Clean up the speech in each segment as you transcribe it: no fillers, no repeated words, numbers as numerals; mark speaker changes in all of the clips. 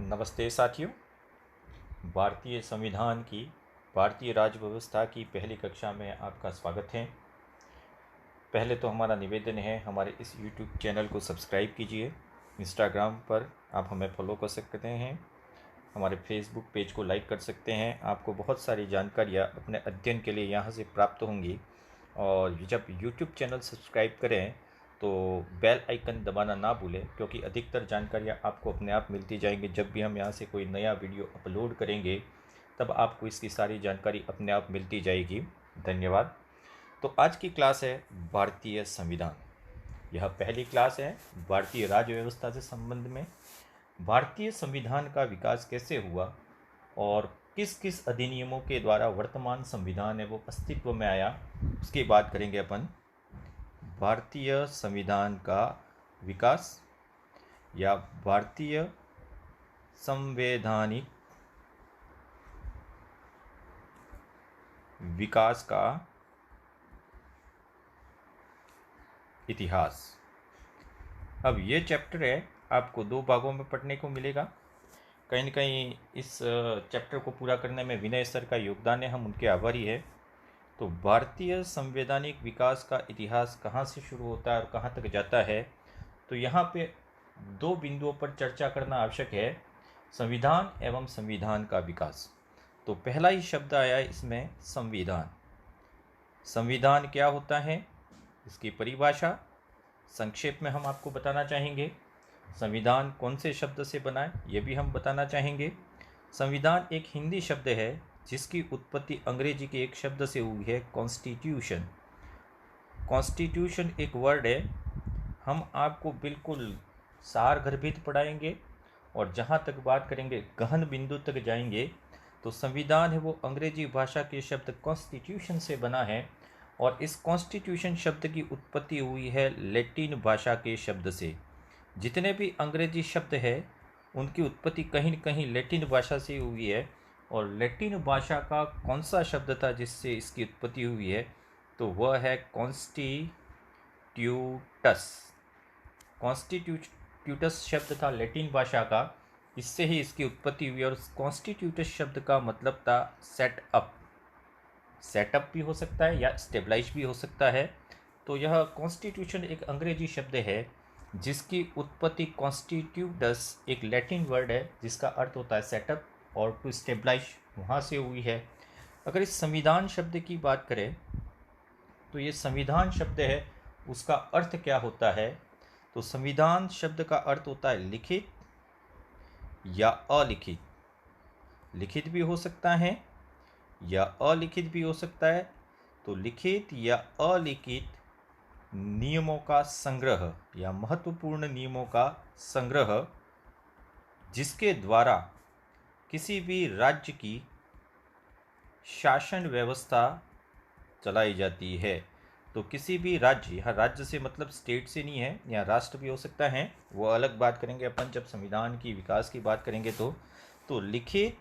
Speaker 1: नमस्ते साथियों। भारतीय संविधान की भारतीय राज्य व्यवस्था की पहली कक्षा में आपका स्वागत है। पहले तो हमारा निवेदन है, हमारे इस YouTube चैनल को सब्सक्राइब कीजिए। इंस्टाग्राम पर आप हमें फॉलो कर सकते हैं, हमारे फेसबुक पेज को लाइक कर सकते हैं। आपको बहुत सारी जानकारियाँ अपने अध्ययन के लिए यहाँ से प्राप्त होंगी। और जब YouTube चैनल सब्सक्राइब करें तो बेल आइकन दबाना ना भूलें, क्योंकि अधिकतर जानकारियाँ आपको अपने आप मिलती जाएंगी। जब भी हम यहाँ से कोई नया वीडियो अपलोड करेंगे तब आपको इसकी सारी जानकारी अपने आप मिलती जाएगी। धन्यवाद। तो आज की क्लास है भारतीय संविधान। यह पहली क्लास है भारतीय राज्य व्यवस्था से संबंध में। भारतीय संविधान का विकास कैसे हुआ और किस किस अधिनियमों के द्वारा वर्तमान संविधान है वो अस्तित्व में आया, उसकी बात करेंगे अपन। भारतीय संविधान का विकास या भारतीय संवैधानिक विकास का इतिहास। अब ये चैप्टर है, आपको 2 भागों में पढ़ने को मिलेगा। कहीं न कहीं इस चैप्टर को पूरा करने में विनय सर का योगदान है, हम उनके आभारी हैं। तो भारतीय संवैधानिक विकास का इतिहास कहाँ से शुरू होता है और कहाँ तक जाता है, तो यहाँ पे 2 बिंदुओं पर चर्चा करना आवश्यक है, संविधान एवं संविधान का विकास। तो पहला ही शब्द आया इसमें, संविधान। संविधान क्या होता है, इसकी परिभाषा संक्षेप में हम आपको बताना चाहेंगे। संविधान कौन से शब्द से बना है ये भी हम बताना चाहेंगे। संविधान एक हिंदी शब्द है जिसकी उत्पत्ति अंग्रेजी के एक शब्द से हुई है, कॉन्स्टिट्यूशन। कॉन्स्टिट्यूशन एक वर्ड है, हम आपको बिल्कुल सारगर्भित पढ़ाएंगे और जहाँ तक बात करेंगे गहन बिंदु तक जाएंगे। तो संविधान है वो अंग्रेजी भाषा के शब्द कॉन्स्टिट्यूशन से बना है और इस कॉन्स्टिट्यूशन शब्द की उत्पत्ति हुई है लैटिन भाषा के शब्द से। जितने भी अंग्रेजी शब्द है उनकी उत्पत्ति कहीं न कहीं लैटिन भाषा से हुई है। और लैटिन भाषा का कौन सा शब्द था जिससे इसकी उत्पत्ति हुई है, तो वह है कॉन्स्टिट्यूटस। कॉन्स्टिट्यूटस शब्द था लैटिन भाषा का, इससे ही इसकी उत्पत्ति हुई। और कॉन्स्टिट्यूटस शब्द का मतलब था सेटअप। सेटअप भी हो सकता है या स्टेबलाइज भी हो सकता है। तो यह कॉन्स्टिट्यूशन एक अंग्रेजी शब्द है जिसकी उत्पत्ति कॉन्स्टिट्यूटस एक लैटिन वर्ड है जिसका अर्थ होता है सेटअप, और टू स्टेबलाइज वहाँ से हुई है। अगर इस संविधान शब्द की बात करें तो ये संविधान शब्द है, उसका अर्थ क्या होता है, तो संविधान शब्द का अर्थ होता है लिखित या अलिखित। लिखित भी हो सकता है या अलिखित भी हो सकता है। तो लिखित या अलिखित नियमों का संग्रह या महत्वपूर्ण नियमों का संग्रह, जिसके द्वारा किसी भी राज्य की शासन व्यवस्था चलाई जाती है। तो किसी भी राज्य, यहाँ राज्य से मतलब स्टेट से नहीं है, यहाँ राष्ट्र भी हो सकता है, वो अलग बात करेंगे अपन जब संविधान की विकास की बात करेंगे। तो लिखित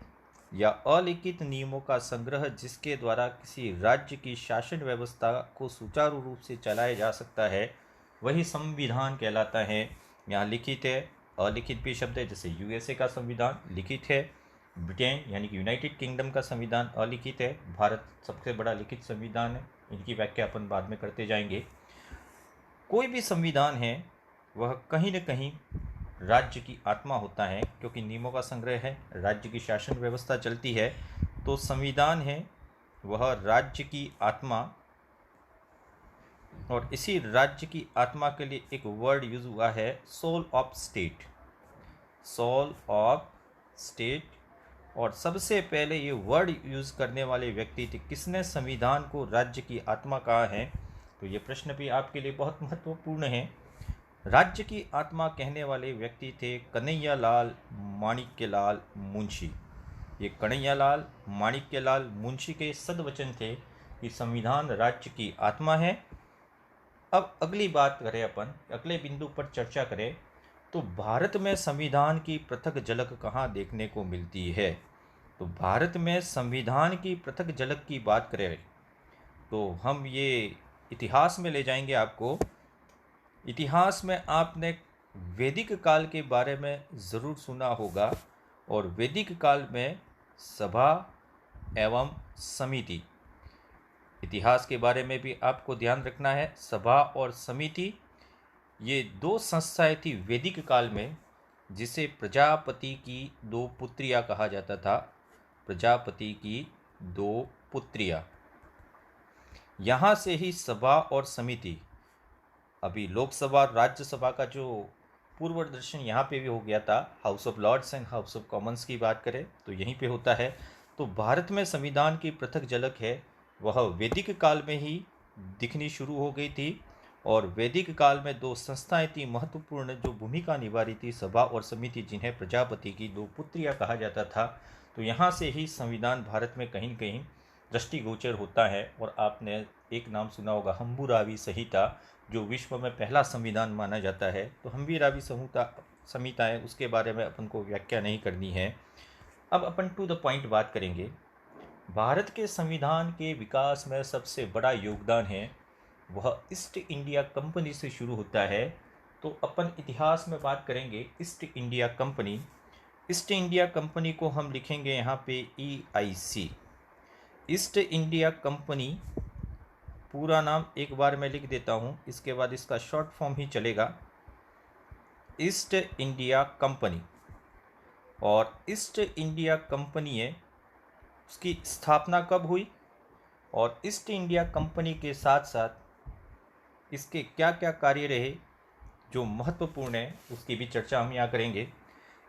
Speaker 1: या अलिखित नियमों का संग्रह जिसके द्वारा किसी राज्य की शासन व्यवस्था को सुचारू रूप से चलाया जा सकता है, वही संविधान कहलाता है। यहाँ लिखित है, अलिखित भी शब्द है, जैसे यूएसए का संविधान लिखित है, ब्रिटेन यानी कि यूनाइटेड किंगडम का संविधान अलिखित है, भारत सबसे बड़ा लिखित संविधान है। इनकी व्याख्या अपन बाद में करते जाएंगे। कोई भी संविधान है वह कहीं न कहीं राज्य की आत्मा होता है, क्योंकि नियमों का संग्रह है, राज्य की शासन व्यवस्था चलती है। तो संविधान है वह राज्य की आत्मा, और इसी राज्य की आत्मा के लिए एक वर्ड यूज हुआ है, soul of state. Soul of state. और सबसे पहले ये वर्ड यूज करने वाले व्यक्ति थे, किसने संविधान को राज्य की आत्मा कहा है, तो ये प्रश्न भी आपके लिए बहुत महत्वपूर्ण है। राज्य की आत्मा कहने वाले व्यक्ति थे कन्हैयालाल माणिक्यलाल मुंशी। ये कन्हैयालाल माणिक्यलाल मुंशी के सदवचन थे कि संविधान राज्य की आत्मा है। अब अगली बात करें अपन, अगले बिंदु पर चर्चा करें, तो भारत में संविधान की पृथक झलक कहाँ देखने को मिलती है। तो भारत में संविधान की पृथक झलक की बात करें तो हम ये इतिहास में ले जाएंगे आपको। इतिहास में आपने वैदिक काल के बारे में ज़रूर सुना होगा, और वैदिक काल में सभा एवं समिति। इतिहास के बारे में भी आपको ध्यान रखना है। सभा और समिति ये दो संस्थाएं थी वैदिक काल में, जिसे प्रजापति की दो पुत्रियां कहा जाता था। प्रजापति की दो पुत्रियां, यहाँ से ही सभा और समिति, अभी लोकसभा और राज्यसभा का जो पूर्व दर्शन यहाँ पे भी हो गया था, house of lords and house of commons की बात करें तो यहीं पे होता है। तो भारत में संविधान की पृथक झलक है वह वैदिक काल में ही दिखनी शुरू हो गई थी। और वैदिक काल में दो संस्थाएं थी महत्वपूर्ण जो भूमिका निभा रही थी, सभा और समिति, जिन्हें प्रजापति की दो पुत्रियां कहा जाता था। तो यहाँ से ही संविधान भारत में कहीं न कहीं दृष्टिगोचर होता है। और आपने एक नाम सुना होगा हम्बुरावी संहिता, जो विश्व में पहला संविधान माना जाता है। तो हम्बुरावी संहिता है, उसके बारे में अपन को व्याख्या नहीं करनी है। अब अपन टू द पॉइंट बात करेंगे। भारत के संविधान के विकास में सबसे बड़ा योगदान है वह ईस्ट इंडिया कंपनी से शुरू होता है। तो अपन इतिहास में बात करेंगे east India company. East India company को हम लिखेंगे यहाँ पे EIC, ईस्ट इंडिया कंपनी। पूरा नाम एक बार मैं लिख देता हूँ, इसके बाद इसका शॉर्ट फॉर्म ही चलेगा, ईस्ट इंडिया कंपनी। और ईस्ट इंडिया कंपनी है, उसकी स्थापना कब हुई और ईस्ट इंडिया कंपनी के साथ साथ इसके क्या क्या कार्य रहे जो महत्वपूर्ण है, उसकी भी चर्चा हम यहाँ करेंगे।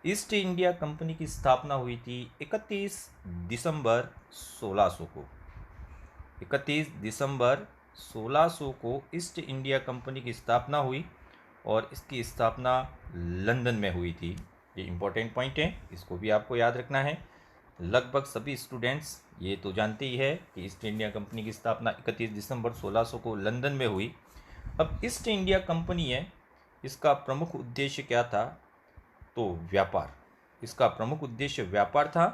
Speaker 1: ईस्ट इंडिया कंपनी की स्थापना हुई थी 31 दिसंबर 1600 को। 31 दिसंबर 1600 को ईस्ट इंडिया कंपनी की स्थापना हुई और इसकी स्थापना लंदन में हुई थी। ये इम्पोर्टेंट पॉइंट है, इसको भी आपको याद रखना है। लगभग सभी स्टूडेंट्स ये तो जानते ही है कि ईस्ट इंडिया कंपनी की स्थापना 31 दिसंबर 1600 को लंदन में हुई। अब ईस्ट इंडिया कंपनी है, इसका प्रमुख उद्देश्य क्या था? तो व्यापार। इसका प्रमुख उद्देश्य व्यापार था।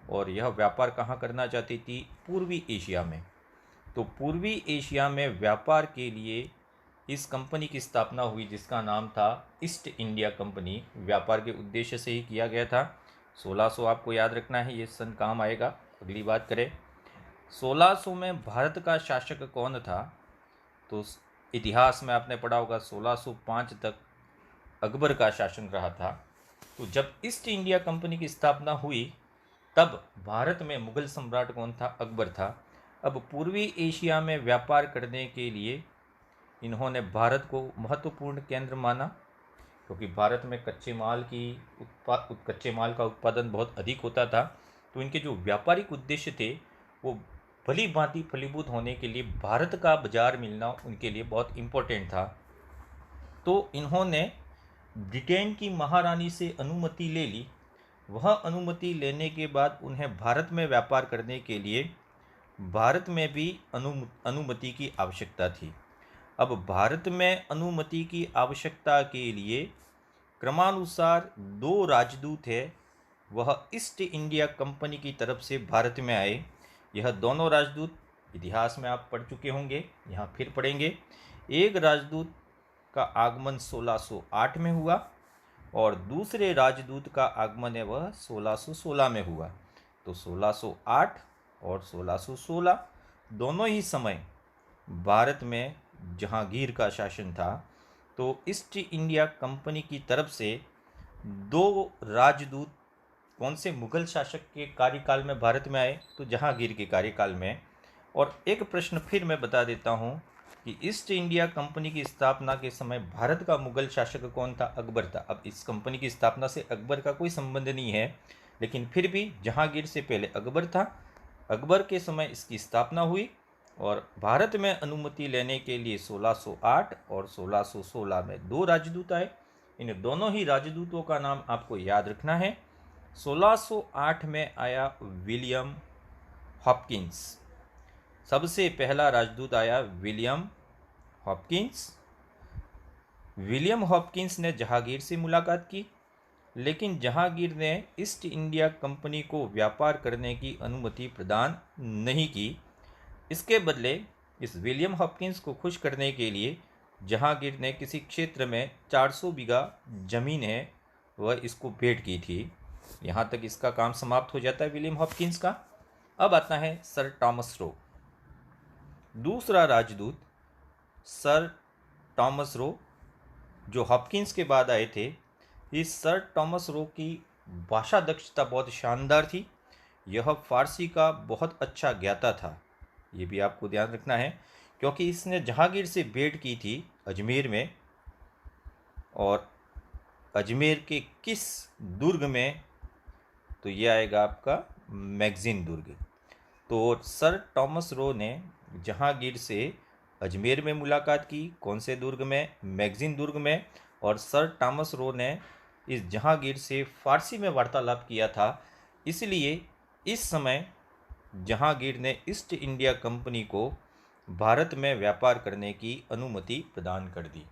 Speaker 1: और यह व्यापार कहाँ करना चाहती थी? पूर्वी एशिया में। तो पूर्वी एशिया में व्यापार के लिए इस कंपनी की स्थापना हुई, जिसका नाम था ईस्ट इंडिया कंपनी। व्यापार के उद्देश्य से ही किया गया था। 1600 आपको याद रखना है, ये सन काम आएगा। अगली बात करें, 1600 में भारत का शासक कौन था? तो इतिहास में आपने पढ़ा होगा 1605 तक अकबर का शासन रहा था। तो जब ईस्ट इंडिया कंपनी की स्थापना हुई तब भारत में मुगल सम्राट कौन था? अकबर था। अब पूर्वी एशिया में व्यापार करने के लिए इन्होंने भारत को महत्वपूर्ण केंद्र माना, क्योंकि भारत में कच्चे माल का उत्पादन बहुत अधिक होता था। तो इनके जो व्यापारिक उद्देश्य थे वो भली भांति फलीभूत होने के लिए भारत का बाजार मिलना उनके लिए बहुत इम्पोर्टेंट था। तो इन्होंने ब्रिटेन की महारानी से अनुमति ले ली। वह अनुमति लेने के बाद उन्हें भारत में व्यापार करने के लिए भारत में भी अनुमति की आवश्यकता थी। अब भारत में अनुमति की आवश्यकता के लिए क्रमानुसार दो राजदूत है, वह ईस्ट इंडिया कंपनी की तरफ से भारत में आए। यह दोनों राजदूत इतिहास में आप पढ़ चुके होंगे, यहाँ फिर पढ़ेंगे। एक राजदूत का आगमन 1608 में हुआ और दूसरे राजदूत का आगमन है वह 1616 में हुआ। तो 1608 और 1616 दोनों ही समय भारत में जहांगीर का शासन था। तो ईस्ट इंडिया कंपनी की तरफ से दो राजदूत कौन से मुगल शासक के कार्यकाल में भारत में आए? तो जहांगीर के कार्यकाल में। और एक प्रश्न फिर मैं बता देता हूँ कि ईस्ट इंडिया कंपनी की स्थापना के समय भारत का मुगल शासक कौन था? अकबर था। अब इस कंपनी की स्थापना से अकबर का कोई संबंध नहीं है, लेकिन फिर भी जहांगीर से पहले अकबर था। अकबर के समय इसकी स्थापना हुई और भारत में अनुमति लेने के लिए 1608 और 1616 में दो राजदूत आए। इन दोनों ही राजदूतों का नाम आपको याद रखना है। 1608 में आया विलियम हॉपकिंस, सबसे पहला राजदूत आया विलियम हॉपकिंस। विलियम हॉपकिंस ने जहांगीर से मुलाकात की, लेकिन जहांगीर ने ईस्ट इंडिया कंपनी को व्यापार करने की अनुमति प्रदान नहीं की। इसके बदले इस विलियम हॉपकिंस को खुश करने के लिए जहांगीर ने किसी क्षेत्र में 400 बीघा जमीन है वह इसको भेंट की थी। यहाँ तक इसका काम समाप्त हो जाता है विलियम हॉपकिंस का। अब आता है सर टॉमस रो, दूसरा राजदूत। सर टॉमस रो जो हॉपकिंस के बाद आए थे, इस सर टॉमस रो की भाषा दक्षता बहुत शानदार थी। यह फारसी का बहुत अच्छा ज्ञाता था, ये भी आपको ध्यान रखना है, क्योंकि इसने जहांगीर से भेंट की थी अजमेर में। और अजमेर के किस दुर्ग में, तो ये आएगा आपका मैगजीन दुर्ग। तो सर टॉमस रो ने जहांगीर से अजमेर में मुलाकात की, कौन से दुर्ग में, मैगजीन दुर्ग में। और सर टॉमस रो ने इस जहांगीर से फारसी में वार्तालाप किया था, इसलिए इस समय जहांगीर ने ईस्ट इंडिया कंपनी को भारत में व्यापार करने की अनुमति प्रदान कर दी।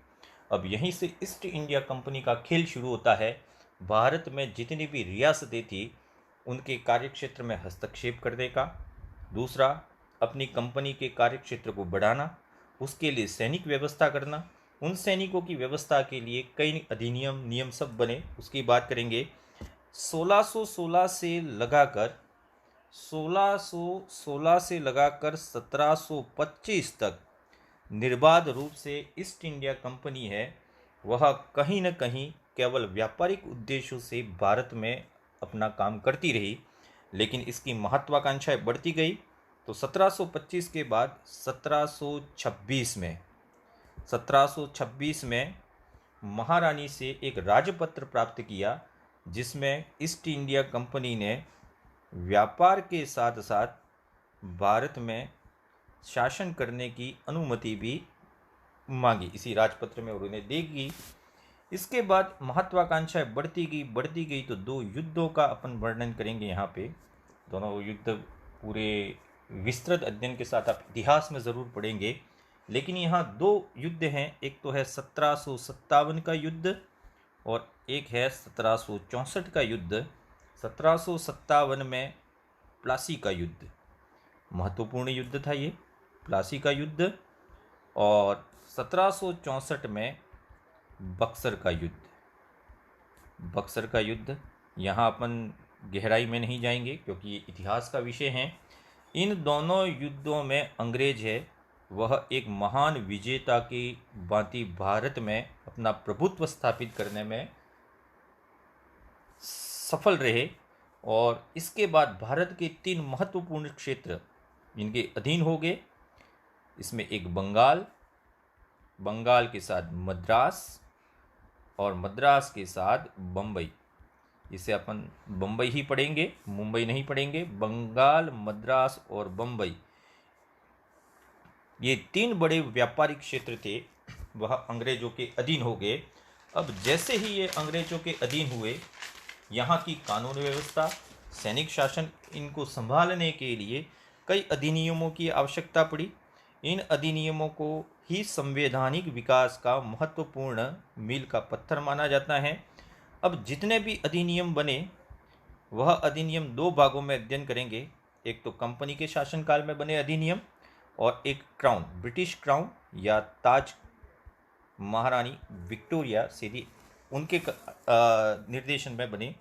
Speaker 1: अब यहीं से ईस्ट इंडिया कंपनी का खेल शुरू होता है। भारत में जितनी भी रियासतें थी उनके कार्यक्षेत्र में हस्तक्षेप करने का। दूसरा, अपनी कंपनी के कार्यक्षेत्र को बढ़ाना, उसके लिए सैनिक व्यवस्था करना। उन सैनिकों की व्यवस्था के लिए कई अधिनियम नियम सब बने, उसकी बात करेंगे। 1616 से लगाकर 1725 तक निर्बाध रूप से ईस्ट इंडिया कंपनी है वह कहीं न कहीं केवल व्यापारिक उद्देश्यों से भारत में अपना काम करती रही, लेकिन इसकी महत्वाकांक्षाएं बढ़ती गई। तो 1725 के बाद 1726 में महारानी से एक राजपत्र प्राप्त किया, जिसमें ईस्ट इंडिया कंपनी ने व्यापार के साथ साथ भारत में शासन करने की अनुमति भी मांगी। इसी राजपत्र में उन्होंने देगी। इसके बाद महत्वाकांक्षाएं बढ़ती गई तो दो युद्धों का अपन वर्णन करेंगे यहाँ पे। दोनों युद्ध पूरे विस्तृत अध्ययन के साथ आप इतिहास में ज़रूर पढ़ेंगे, लेकिन यहाँ दो युद्ध हैं। एक तो है 1757 का युद्ध और एक है 1764 का युद्ध। 1757 में प्लासी का युद्ध, महत्वपूर्ण युद्ध था ये, प्लासी का युद्ध। और 1764 में बक्सर का युद्ध। यहाँ अपन गहराई में नहीं जाएंगे क्योंकि ये इतिहास का विषय है। इन दोनों युद्धों में अंग्रेज है वह एक महान विजेता की भांति भारत में अपना प्रभुत्व स्थापित करने में सफल रहे। और इसके बाद भारत के 3 महत्वपूर्ण क्षेत्र इनके अधीन हो गए। इसमें एक बंगाल के साथ मद्रास और मद्रास के साथ बम्बई। इसे अपन बम्बई ही पढ़ेंगे, मुंबई नहीं पढ़ेंगे। बंगाल, मद्रास और बम्बई, ये 3 बड़े व्यापारिक क्षेत्र थे, वह अंग्रेजों के अधीन हो गए। अब जैसे ही ये अंग्रेजों के अधीन हुए, यहाँ की कानून व्यवस्था, सैनिक शासन, इनको संभालने के लिए कई अधिनियमों की आवश्यकता पड़ी। इन अधिनियमों को ही संवैधानिक विकास का महत्वपूर्ण मील का पत्थर माना जाता है। अब जितने भी अधिनियम बने वह अधिनियम 2 भागों में अध्ययन करेंगे। एक तो कंपनी के शासनकाल में बने अधिनियम और एक क्राउन, ब्रिटिश क्राउन या ताज महारानी विक्टोरिया सीधी उनके निर्देशन में बने।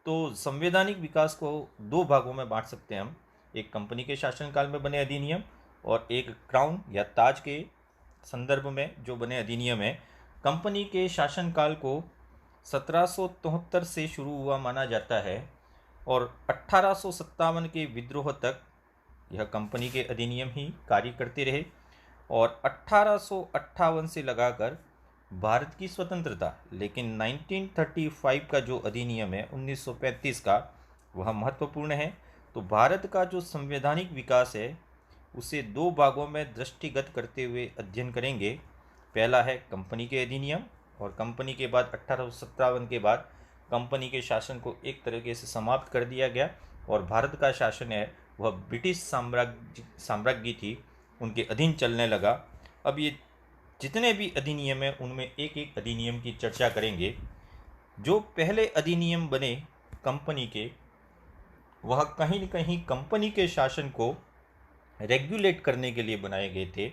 Speaker 1: तो संवैधानिक विकास को 2 भागों में बांट सकते हैं हम, एक कंपनी के शासनकाल में बने अधिनियम और एक क्राउन या ताज के संदर्भ में जो बने अधिनियम है। कंपनी के शासनकाल को 1773 से शुरू हुआ माना जाता है और 1857 के विद्रोह तक यह कंपनी के अधिनियम ही कार्य करते रहे। और 1858 से लगाकर भारत की स्वतंत्रता, लेकिन 1935 का जो अधिनियम है 1935 का, वह महत्वपूर्ण है। तो भारत का जो संवैधानिक विकास है उसे 2 भागों में दृष्टिगत करते हुए अध्ययन करेंगे। पहला है कंपनी के अधिनियम, और कंपनी के बाद 1857 के बाद कंपनी के शासन को एक तरीके से समाप्त कर दिया गया और भारत का शासन है वह ब्रिटिश साम्राज्य थी उनके अधीन चलने लगा। अब ये जितने भी अधिनियम हैं उनमें एक एक अधिनियम की चर्चा करेंगे। जो पहले अधिनियम बने कंपनी के, वह कहीं न कहीं कंपनी के शासन को रेगुलेट करने के लिए बनाए गए थे,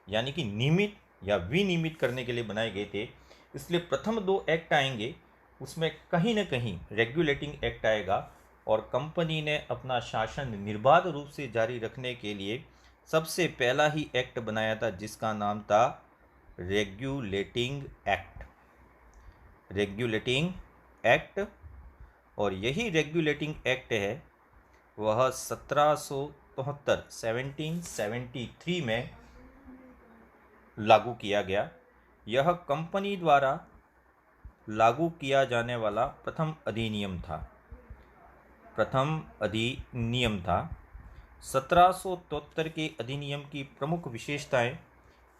Speaker 1: यानी कि नियमित या विनियमित करने के लिए बनाए गए थे। इसलिए प्रथम 2 एक्ट आएंगे उसमें कहीं ना कहीं रेगुलेटिंग एक्ट आएगा और कंपनी ने अपना शासन निर्बाध रूप से जारी रखने के लिए सबसे पहला ही एक्ट बनाया था, जिसका नाम था रेगुलेटिंग एक्ट। Regulating act. और यही रेगुलेटिंग एक्ट है वह 1773 में लागू किया गया। यह कंपनी द्वारा लागू किया जाने वाला प्रथम अधिनियम था। 1773 के अधिनियम की प्रमुख विशेषताएं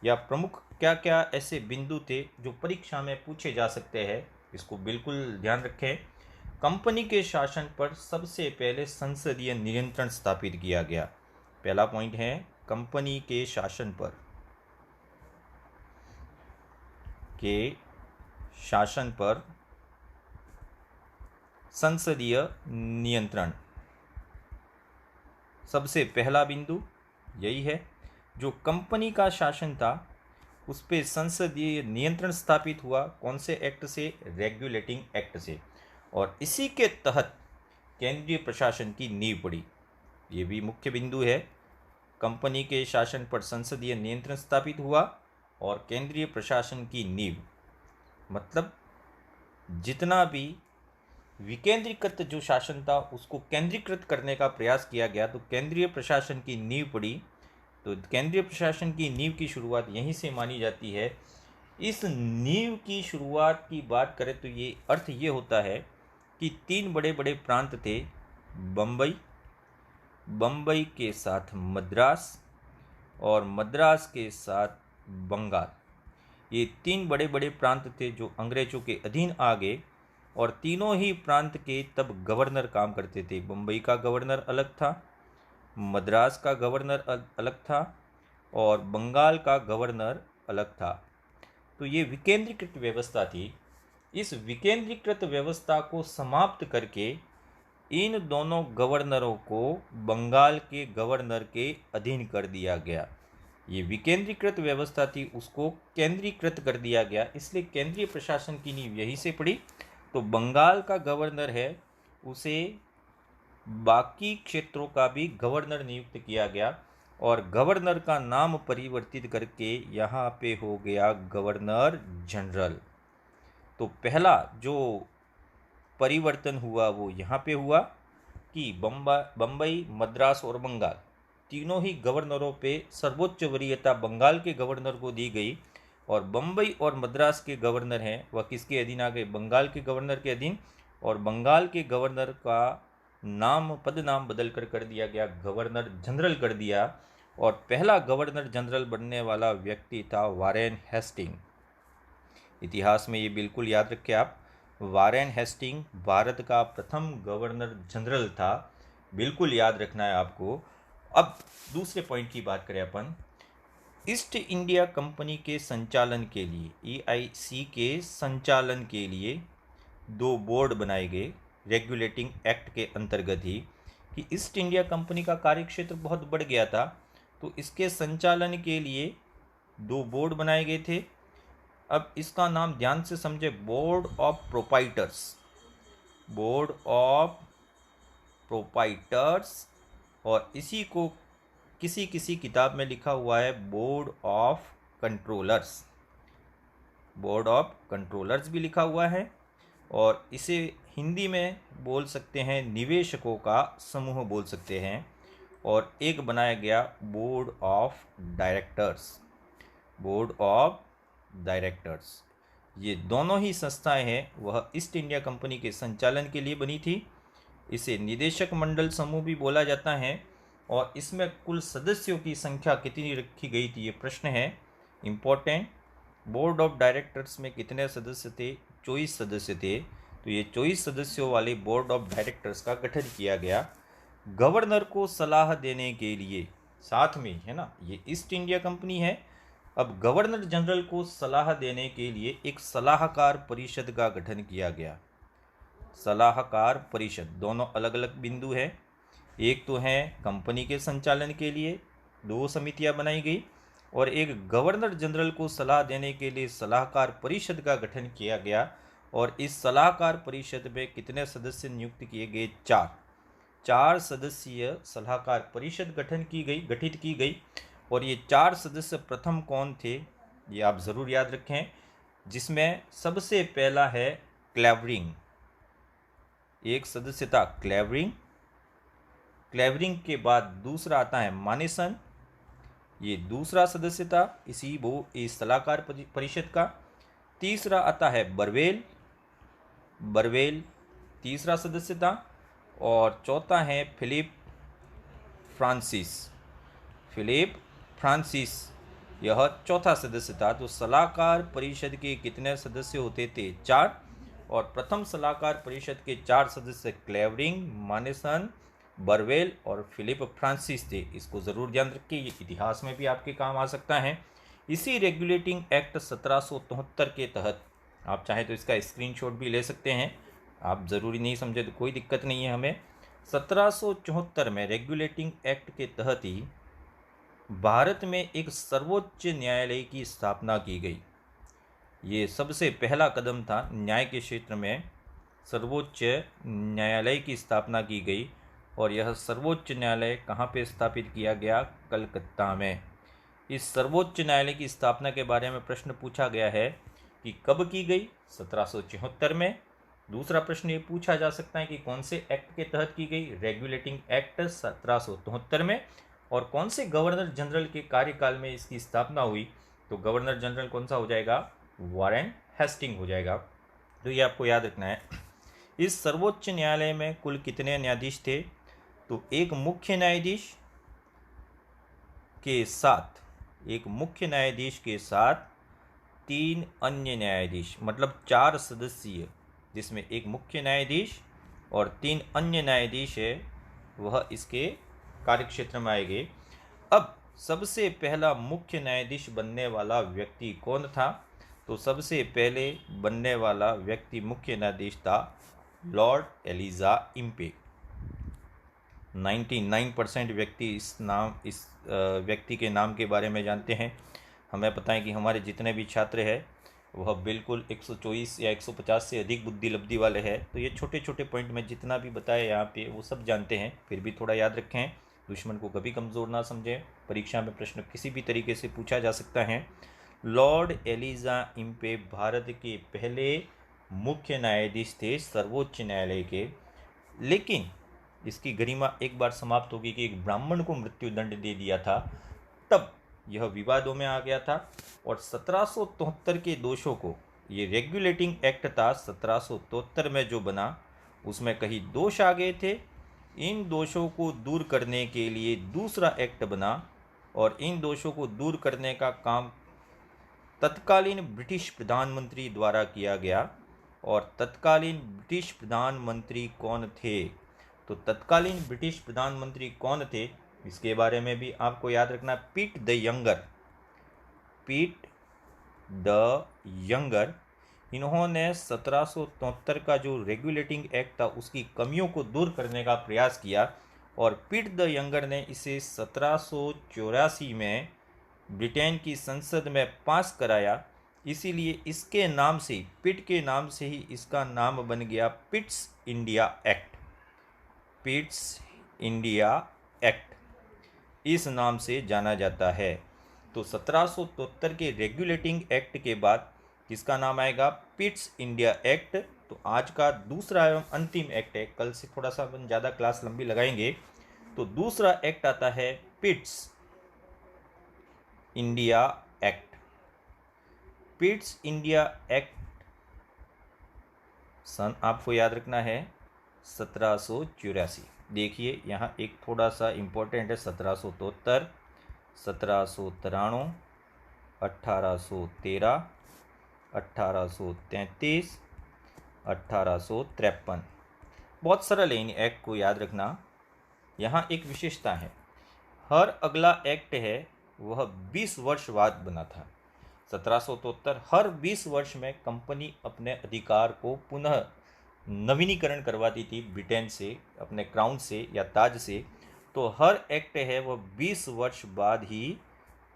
Speaker 1: या प्रमुख क्या क्या ऐसे बिंदु थे जो परीक्षा में पूछे जा सकते हैं, इसको बिल्कुल ध्यान रखें। कंपनी के शासन पर सबसे पहले संसदीय नियंत्रण स्थापित किया गया। पहला पॉइंट है कंपनी के शासन पर संसदीय नियंत्रण। सबसे पहला बिंदु यही है, जो कंपनी का शासन था उस पर संसदीय नियंत्रण स्थापित हुआ। कौन से एक्ट से? रेगुलेटिंग एक्ट से। और इसी के तहत केंद्रीय प्रशासन की नींव पड़ी। ये भी मुख्य बिंदु है। कंपनी के शासन पर संसदीय नियंत्रण स्थापित हुआ और केंद्रीय प्रशासन की नींव, मतलब जितना भी विकेंद्रीकृत जो शासन था उसको केंद्रीकृत करने का प्रयास किया गया, तो केंद्रीय प्रशासन की नींव पड़ी। तो केंद्रीय प्रशासन की नींव की शुरुआत यहीं से मानी जाती है। इस नींव की शुरुआत की बात करें तो ये अर्थ ये होता है कि 3 बड़े बड़े प्रांत थे, बम्बई के साथ मद्रास और मद्रास के साथ बंगाल। ये 3 बड़े बड़े प्रांत थे जो अंग्रेजों के अधीन आ गए और तीनों ही प्रांत के तब गवर्नर काम करते थे। बम्बई का गवर्नर अलग था, मद्रास का गवर्नर अलग था और बंगाल का गवर्नर अलग था। तो ये विकेंद्रीकृत व्यवस्था थी। इस विकेंद्रीकृत व्यवस्था को समाप्त करके इन दोनों गवर्नरों को बंगाल के गवर्नर के अधीन कर दिया गया। ये विकेंद्रीकृत व्यवस्था थी, उसको केंद्रीकृत कर दिया गया, इसलिए केंद्रीय प्रशासन की नींव यहीं से पड़ी। तो बंगाल का गवर्नर है उसे बाकी क्षेत्रों का भी गवर्नर नियुक्त किया गया और गवर्नर का नाम परिवर्तित करके यहाँ पे हो गया गवर्नर जनरल। तो पहला जो परिवर्तन हुआ वो यहाँ पे हुआ कि बम्बई, मद्रास और बंगाल तीनों ही गवर्नरों पे सर्वोच्च वरीयता बंगाल के गवर्नर को दी गई और बम्बई और मद्रास के गवर्नर हैं वह किसके अधीन आ गए? बंगाल के गवर्नर के अधीन। और बंगाल के गवर्नर का पद नाम बदल कर दिया गया, गवर्नर जनरल कर दिया। और पहला गवर्नर जनरल बनने वाला व्यक्ति था वारेन हेस्टिंग। इतिहास में ये बिल्कुल याद रखें आप, वारेन हेस्टिंग भारत का प्रथम गवर्नर जनरल था, बिल्कुल याद रखना है आपको। अब दूसरे पॉइंट की बात करें अपन, ईस्ट इंडिया कंपनी के संचालन के लिए, EIC के संचालन के लिए 2 बोर्ड बनाए गए रेगुलेटिंग एक्ट के अंतर्गत ही। कि ईस्ट इंडिया कंपनी का कार्यक्षेत्र बहुत बढ़ गया था, तो इसके संचालन के लिए 2 बोर्ड बनाए गए थे। अब इसका नाम ध्यान से समझे, बोर्ड ऑफ प्रोपाइटर्स, और इसी को किसी किताब में लिखा हुआ है बोर्ड ऑफ कंट्रोलर्स भी लिखा हुआ है। और इसे हिंदी में बोल सकते हैं निवेशकों का समूह बोल सकते हैं। और एक बनाया गया बोर्ड ऑफ डायरेक्टर्स। ये दोनों ही संस्थाएं हैं वह ईस्ट इंडिया कंपनी के संचालन के लिए बनी थी। इसे निदेशक मंडल समूह भी बोला जाता है। और इसमें कुल सदस्यों की संख्या कितनी रखी गई थी, ये प्रश्न है इम्पोर्टेंट। बोर्ड ऑफ डायरेक्टर्स में कितने सदस्य थे? 24 सदस्य थे। तो ये 24 सदस्यों वाले बोर्ड ऑफ डायरेक्टर्स का गठन किया गया गवर्नर को सलाह देने के लिए। साथ में है ना, ये ईस्ट इंडिया कंपनी है। अब गवर्नर जनरल को सलाह देने के लिए एक सलाहकार परिषद का गठन किया गया। सलाहकार परिषद, दोनों अलग अलग बिंदु हैं। एक तो है कंपनी के संचालन के लिए 2 समितियां बनाई गई और एक गवर्नर जनरल को सलाह देने के लिए सलाहकार परिषद का गठन किया गया। और इस सलाहकार परिषद में कितने सदस्य नियुक्त किए गए? 4 सदस्यीय सलाहकार परिषद गठित की गई। और ये 4 सदस्य प्रथम कौन थे, ये आप ज़रूर याद रखें, जिसमें सबसे पहला है क्लेवरिंग। एक सदस्य था क्लेवरिंग के बाद दूसरा आता है मानेसन, ये दूसरा सदस्य था इस सलाहकार परिषद का। तीसरा आता है बरवेल तीसरा सदस्य था। और चौथा है फिलिप फ्रांसिस, यह चौथा सदस्य था। तो सलाहकार परिषद के कितने सदस्य होते थे? 4। और प्रथम सलाहकार परिषद के 4 सदस्य क्लेवरिंग, मानेसन, बरवेल और फिलिप फ्रांसिस थे। इसको ज़रूर ध्यान रखिए, ये इतिहास में भी आपके काम आ सकता है। इसी रेगुलेटिंग एक्ट 1773 के तहत, आप चाहें तो इसका स्क्रीनशॉट भी ले सकते हैं, आप ज़रूरी नहीं समझे तो कोई दिक्कत नहीं है हमें। 1774 में रेगुलेटिंग एक्ट के तहत ही भारत में एक सर्वोच्च न्यायालय की स्थापना की गई। ये सबसे पहला कदम था, न्याय के क्षेत्र में सर्वोच्च न्यायालय की स्थापना की गई। और यह सर्वोच्च न्यायालय कहाँ पे स्थापित किया गया? कलकत्ता में। इस सर्वोच्च न्यायालय की स्थापना के बारे में प्रश्न पूछा गया है कि कब की गई? 1774 में। दूसरा प्रश्न ये पूछा जा सकता है कि कौन से एक्ट के तहत की गई? रेगुलेटिंग एक्ट 1773 में। और कौन से गवर्नर जनरल के कार्यकाल में इसकी स्थापना हुई? तो गवर्नर जनरल कौन सा हो जाएगा? वारेन हेस्टिंग हो जाएगा। तो ये आपको याद रखना है। इस सर्वोच्च न्यायालय में कुल कितने न्यायाधीश थे? तो एक मुख्य न्यायाधीश के साथ 3 अन्य न्यायाधीश, मतलब 4 सदस्यीय, जिसमें एक मुख्य न्यायाधीश और 3 अन्य न्यायाधीश है, वह इसके कार्यक्षेत्र में आएंगे। अब सबसे पहला मुख्य न्यायाधीश बनने वाला व्यक्ति कौन था? तो सबसे पहले बनने वाला व्यक्ति मुख्य न्यायाधीश था लॉर्ड एलिजा इम्पे। 99% व्यक्ति इस व्यक्ति के नाम के बारे में जानते हैं। हमें पता है कि हमारे जितने भी छात्र हैं वह बिल्कुल 124 या 150 से अधिक बुद्धि लब्धि वाले हैं। तो ये छोटे छोटे पॉइंट में जितना भी बताया यहाँ पे वो सब जानते हैं, फिर भी थोड़ा याद रखें, दुश्मन को कभी कमज़ोर ना समझें। परीक्षा में प्रश्न किसी भी तरीके से पूछा जा सकता है। लॉर्ड एलिजा इम्पे भारत के पहले मुख्य न्यायाधीश थे सर्वोच्च न्यायालय के। लेकिन इसकी गरिमा एक बार समाप्त होगी कि एक ब्राह्मण को मृत्युदंड दे दिया था, तब यह विवादों में आ गया था। और 1773 के दोषों को, ये रेगुलेटिंग एक्ट था 1773 में जो बना, उसमें कहीं दोष आ गए थे। इन दोषों को दूर करने के लिए दूसरा एक्ट बना और इन दोषों को दूर करने का काम तत्कालीन ब्रिटिश प्रधानमंत्री द्वारा किया गया। और तत्कालीन ब्रिटिश प्रधानमंत्री कौन थे? तो तत्कालीन ब्रिटिश प्रधानमंत्री कौन थे, इसके बारे में भी आपको याद रखना। पीट द यंगर, इन्होंने 1773 का जो रेगुलेटिंग एक्ट था उसकी कमियों को दूर करने का प्रयास किया। और पीट द यंगर ने इसे 1784 में ब्रिटेन की संसद में पास कराया। इसीलिए इसके नाम से, पिट के नाम से ही इसका नाम बन गया पिट्स इंडिया एक्ट, इस नाम से जाना जाता है। तो 1773 के रेगुलेटिंग एक्ट के बाद किसका नाम आएगा? पिट्स इंडिया एक्ट। तो आज का दूसरा एवं अंतिम एक्ट है, कल से थोड़ा सा अपन ज़्यादा क्लास लंबी लगाएंगे। तो दूसरा एक्ट आता है Pitt's India act. Pitt's India act सन आपको याद रखना है 1784। देखिए यहाँ एक थोड़ा सा इम्पोर्टेंट है, 1773, 1793, 1813, 1833, 1853। बहुत सरल है इन एक्ट को याद रखना। यहाँ एक विशेषता है, हर अगला एक्ट है वह 20 वर्ष बाद बना था। 1773 हर 20 वर्ष में कंपनी अपने अधिकार को पुनः नवीनीकरण करवाती थी ब्रिटेन से, अपने क्राउन से या ताज से। तो हर एक्ट है वह 20 वर्ष बाद ही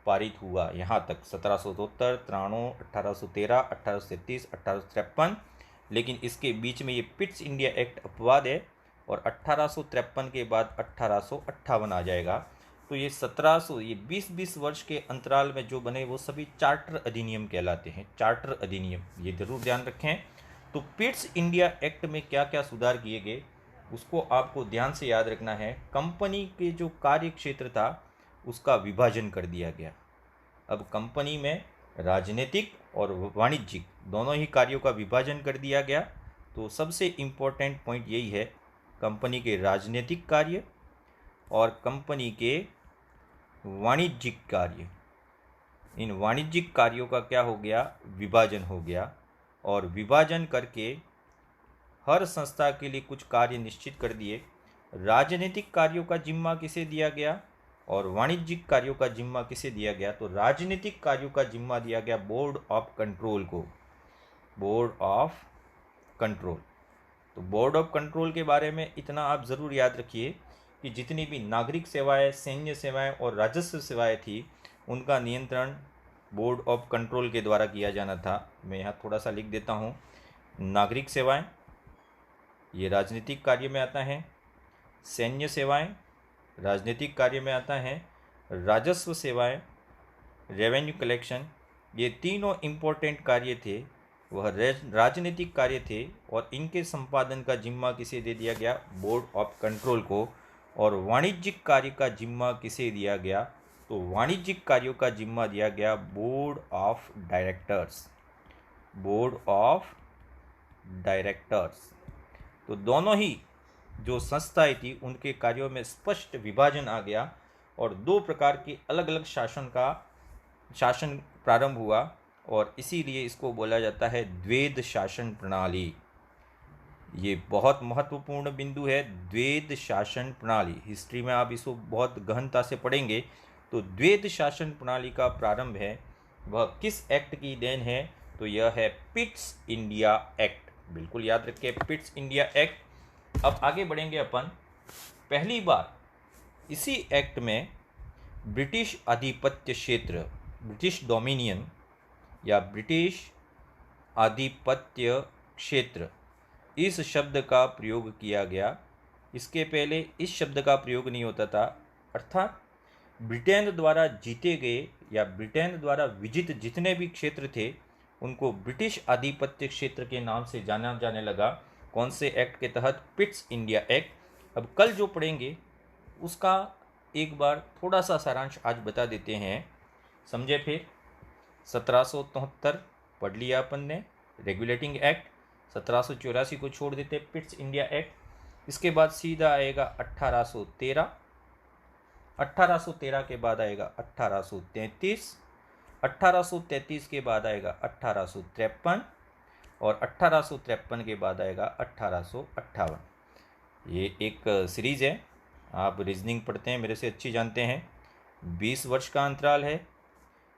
Speaker 1: पारित हुआ। यहाँ तक 1773, 93, 1813, 1833, 1853 लेकिन इसके बीच में ये पिट्स इंडिया एक्ट अपवाद है और 1853 के बाद 1858 आ जाएगा। तो ये 1700 ये 20-20 वर्ष के अंतराल में जो बने वो सभी चार्टर अधिनियम कहलाते हैं। चार्टर अधिनियम ये जरूर ध्यान रखें। तो पिट्स इंडिया एक्ट में क्या क्या सुधार किए गए उसको आपको ध्यान से याद रखना है। कंपनी के जो कार्य क्षेत्र था उसका विभाजन कर दिया गया। अब कंपनी में राजनीतिक और वाणिज्यिक दोनों ही कार्यों का विभाजन कर दिया गया। तो सबसे इम्पोर्टेंट पॉइंट यही है, कंपनी के राजनीतिक कार्य और कंपनी के वाणिज्यिक कार्य, इन वाणिज्यिक कार्यों का क्या हो गया, विभाजन हो गया। और विभाजन करके हर संस्था के लिए कुछ कार्य निश्चित कर दिए। राजनीतिक कार्यों का जिम्मा किसे दिया गया और वाणिज्यिक कार्यों का जिम्मा किसे दिया गया? तो राजनीतिक कार्यों का जिम्मा दिया गया बोर्ड ऑफ कंट्रोल को। Board of control. तो बोर्ड ऑफ कंट्रोल के बारे में इतना आप ज़रूर याद रखिए कि जितनी भी नागरिक सेवाएं, सैन्य सेवाएं और राजस्व सेवाएं थी उनका नियंत्रण बोर्ड ऑफ कंट्रोल के द्वारा किया जाना था। मैं यहाँ थोड़ा सा लिख देता हूँ। नागरिक सेवाएं ये राजनीतिक कार्य में आता है, सैन्य सेवाएं राजनीतिक कार्य में आता है, राजस्व सेवाएं रेवेन्यू कलेक्शन ये तीनों इम्पोर्टेंट कार्य थे वह राजनीतिक कार्य थे और इनके संपादन का जिम्मा किसे दे दिया गया? बोर्ड ऑफ कंट्रोल को। और वाणिज्यिक कार्य का जिम्मा किसे दिया गया? तो वाणिज्यिक कार्यों का जिम्मा दिया गया board of directors. Board of directors. तो दोनों ही जो संस्थाएं थी उनके कार्यों में स्पष्ट विभाजन आ गया और दो प्रकार के अलग अलग शासन प्रारंभ हुआ और इसीलिए इसको बोला जाता है द्वैध शासन प्रणाली। ये बहुत महत्वपूर्ण बिंदु है, द्वैध शासन प्रणाली। हिस्ट्री में आप इसको बहुत गहनता से पढ़ेंगे। तो द्वैध शासन प्रणाली का प्रारंभ है वह किस एक्ट की देन है? तो यह है पिट्स इंडिया एक्ट। बिल्कुल याद रखिए, पिट्स इंडिया एक्ट। अब आगे बढ़ेंगे अपन। पहली बार इसी एक्ट में ब्रिटिश आधिपत्य क्षेत्र, ब्रिटिश डोमिनियन या ब्रिटिश आधिपत्य क्षेत्र, इस शब्द का प्रयोग किया गया। इसके पहले इस शब्द का प्रयोग नहीं होता था। अर्थात ब्रिटेन द्वारा जीते गए या ब्रिटेन द्वारा विजित जितने भी क्षेत्र थे उनको ब्रिटिश आधिपत्य क्षेत्र के नाम से जाना जाने लगा। कौन से एक्ट के तहत? पिट्स इंडिया एक्ट। अब कल जो पढ़ेंगे उसका एक बार थोड़ा सा सारांश आज बता देते हैं, समझे फिर। 1773 पढ़ लिया अपन ने, रेगुलेटिंग एक्ट। 1784 को छोड़ देते, पिट्स इंडिया एक्ट। इसके बाद सीधा आएगा 1813। 1813 के बाद आएगा 1833। 1833 के बाद आएगा 1853 और 1853 के बाद आएगा 1858। ये एक सीरीज है, आप रीजनिंग पढ़ते हैं मेरे से अच्छी जानते हैं। 20 वर्ष का अंतराल है,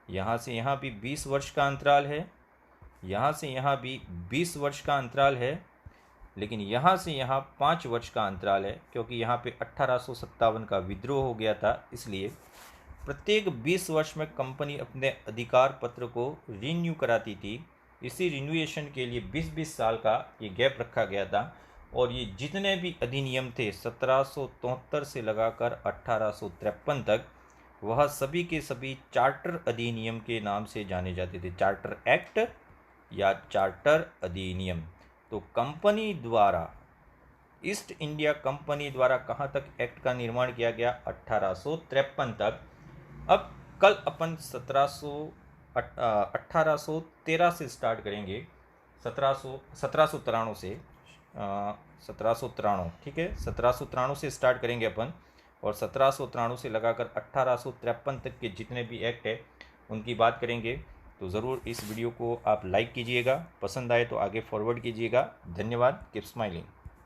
Speaker 1: यहाँ से यहाँ भी 20 वर्ष का अंतराल है, यहाँ से यहाँ भी 20 वर्ष का अंतराल है, लेकिन यहाँ से यहाँ 5 वर्ष का अंतराल है क्योंकि यहाँ पे 1857 का विद्रोह हो गया था। इसलिए प्रत्येक 20 वर्ष में कंपनी अपने अधिकार पत्र को रिन्यू कराती थी। इसी रिन्यूएशन के लिए 20-20 साल का ये गैप रखा गया था। और ये जितने भी अधिनियम थे 1773 से लगाकर 1853 तक, वह सभी के सभी चार्टर अधिनियम के नाम से जाने जाते थे। चार्टर एक्ट या चार्टर अधिनियम। तो कंपनी द्वारा, ईस्ट इंडिया कंपनी द्वारा कहाँ तक एक्ट का निर्माण किया गया? 1853 तक। अब कल अपन 1813 से स्टार्ट करेंगे। 1793 से 1793, ठीक है, 1793 से स्टार्ट करेंगे अपन और 1793 से लगाकर 1853 तक के जितने भी एक्ट है उनकी बात करेंगे। तो ज़रूर इस वीडियो को आप लाइक कीजिएगा, पसंद आए तो आगे फॉरवर्ड कीजिएगा। धन्यवाद। Keep smiling.